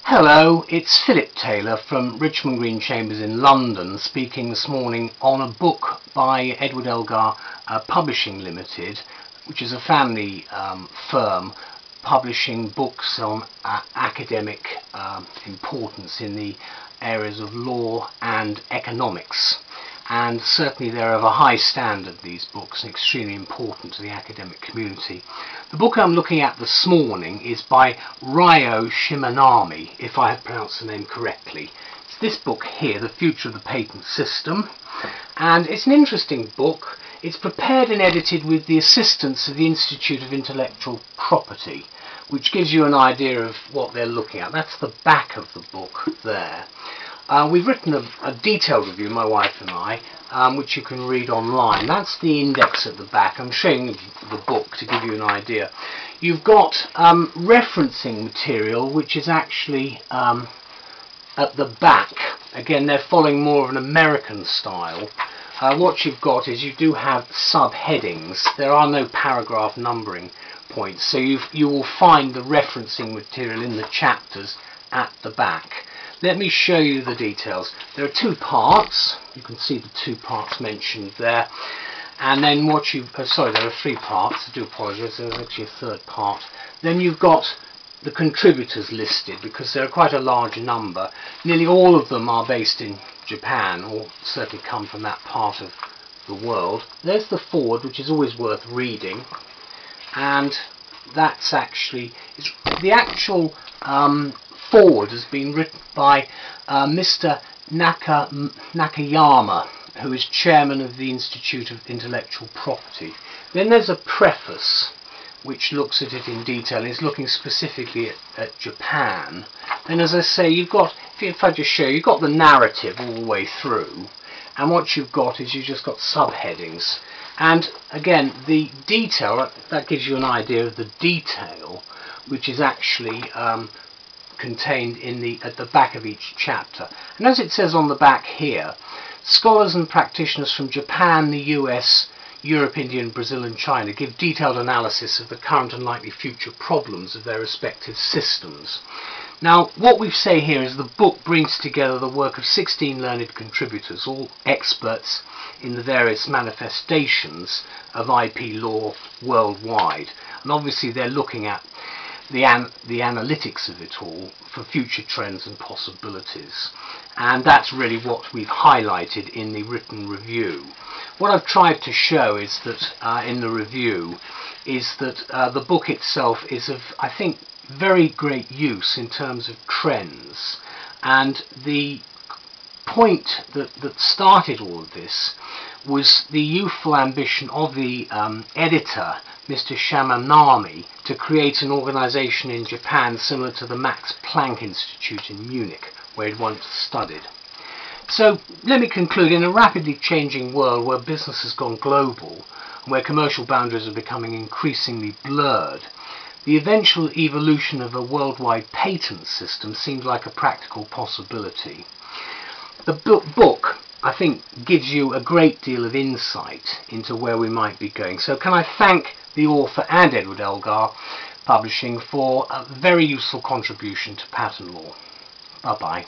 Hello, it's Phillip Taylor from Richmond Green Chambers in London speaking this morning on a book by Edward Elgar Publishing Limited, which is a family firm publishing books on academic importance in the areas of law and economics. And certainly they're of a high standard, these books, and extremely important to the academic community. The book I'm looking at this morning is by Ryo Shimanami, if I have pronounced the name correctly. It's this book here, The Future of the Patent System, and it's an interesting book. It's prepared and edited with the assistance of the Institute of Intellectual Property, which gives you an idea of what they're looking at. That's the back of the book there. We've written a detailed review, my wife and I, which you can read online. That's the index at the back. I'm showing you the book to give you an idea. You've got referencing material, which is actually at the back. Again, they're following more of an American style. What you've got is you do have subheadings. There are no paragraph numbering points, so you will find the referencing material in the chapters at the back. Let me show you the details. There are two parts. You can see the two parts mentioned there. And then what you've... sorry, there are three parts. I do apologise. There's actually a third part. Then you've got the contributors listed, because there are quite a large number. Nearly all of them are based in Japan, or certainly come from that part of the world. There's the foreword, which is always worth reading. And that's actually... the actual... foreword has been written by Mr. Nakayama, who is chairman of the Institute of Intellectual Property. Then there's a preface which looks at it in detail. It's looking specifically at Japan. Then, as I say, you've got, if I just show you, you've got the narrative all the way through, and what you've got is you've just got subheadings. And again, the detail, that gives you an idea of the detail, which is actually contained at the back of each chapter. And as it says on the back here, scholars and practitioners from Japan, the US, Europe, India, Brazil and China give detailed analysis of the current and likely future problems of their respective systems. Now, what we say here is the book brings together the work of 16 learned contributors, all experts in the various manifestations of IP law worldwide. And obviously they're looking at the analytics of it all for future trends and possibilities, and that's really what we've highlighted in the written review. What I've tried to show is that in the review is that the book itself is of, I think, very great use in terms of trends, and the point that started all of this was the youthful ambition of the editor, Mr. Shimanami, to create an organisation in Japan similar to the Max Planck Institute in Munich, where he'd once studied. So let me conclude. In a rapidly changing world where business has gone global and where commercial boundaries are becoming increasingly blurred, the eventual evolution of a worldwide patent system seems like a practical possibility. The book, I think, gives you a great deal of insight into where we might be going. So can I thank the author and Edward Elgar Publishing for a very useful contribution to patent law. Bye-bye.